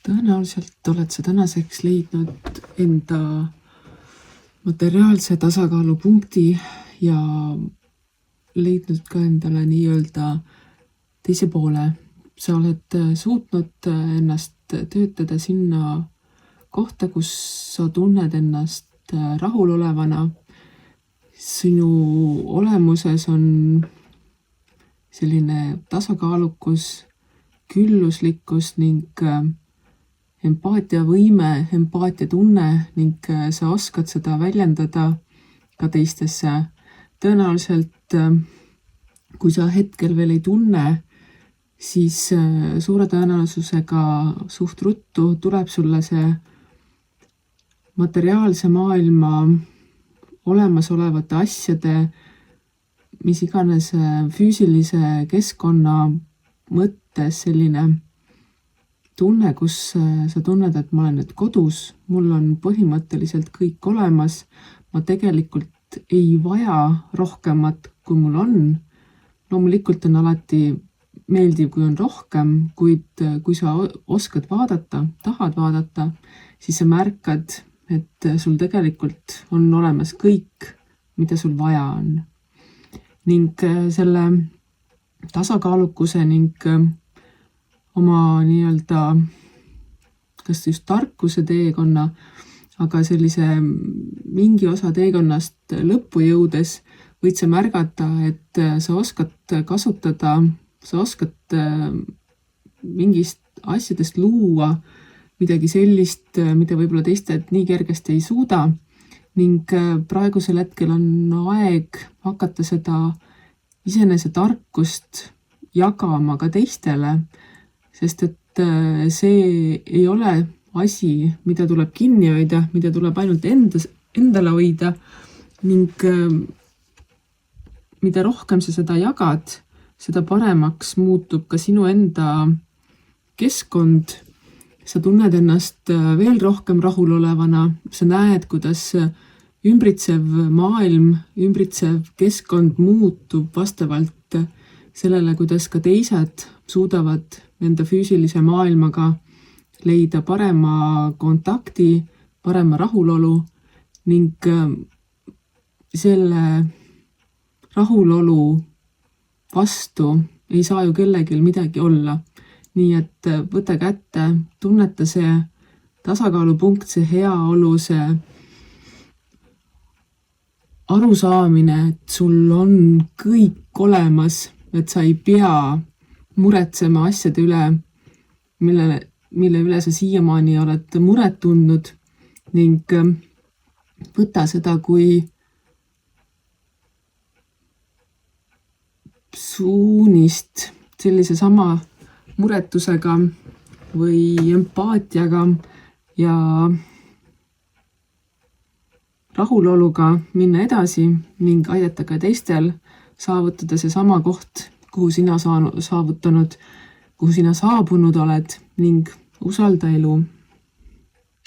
Tõenäoliselt oled sa tänaseks leidnud enda materiaalse tasakaalupunkti ja leidnud ka endale nii-öelda teise poole. Sa oled suutnud ennast töötada sinna kohta, kus sa tunned ennast rahulolevana. Sinu olemuses on selline tasakaalukus, külluslikkus ning empaatiavõime, empaatiatunne ning sa oskad seda väljendada ka teistesse. Tõenäoliselt, kui sa hetkel veel ei tunne, siis suure tõenäosusega suht ruttu tuleb sulle see materiaalse maailma olemasolevate asjade, mis iganes füüsilise keskkonna mõttes selline tunne, kus sa tunned, et ma olen nüüd kodus, mul on põhimõtteliselt kõik olemas, ma tegelikult ei vaja rohkemat, kui mul on. Loomulikult on alati meeldiv, kui on rohkem, kuid kui sa oskad vaadata, tahad vaadata, siis sa märkad, et sul tegelikult on olemas kõik, mida sul vaja on. Ning selle tasakaalukuse ning oma nii-öelda kas just tarkuse teekonna, aga sellise mingi osa teekonnast lõppu jõudes võid sa märgata, et sa oskad kasutada, sa oskad mingist asjadest luua midagi sellist, mida võib-olla teised nii kergesti ei suuda ning praegusel hetkel on aeg hakata seda iseenese tarkust jagama ka teistele, sest et see ei ole asi, mida tuleb kinni hoida, mida tuleb ainult endale hoida ning mida rohkem sa seda jagad, seda paremaks muutub ka sinu enda keskkond. Sa tunned ennast veel rohkem rahulolevana, sa näed, kuidas ümbritsev maailm, ümbritsev keskkond muutub vastavalt sellele, kuidas ka teised suudavad enda füüsilise maailmaga leida parema kontakti, parema rahulolu ning selle rahulolu vastu ei saa ju kellelgi midagi olla. Nii et võta kätte, tunneta see tasakaalupunkt, see heaolu, see arusaamine, et sul on kõik olemas, et sa ei pea muretsema asjade üle, mille üle sa siiamaani oled muret tundnud ning võta seda kui suunist sellise sama muretusega või empaatiaga ja rahuloluga minna edasi ning aidata ka teistel saavutada see sama koht, kuhu sina saabunud oled ning usalda elu.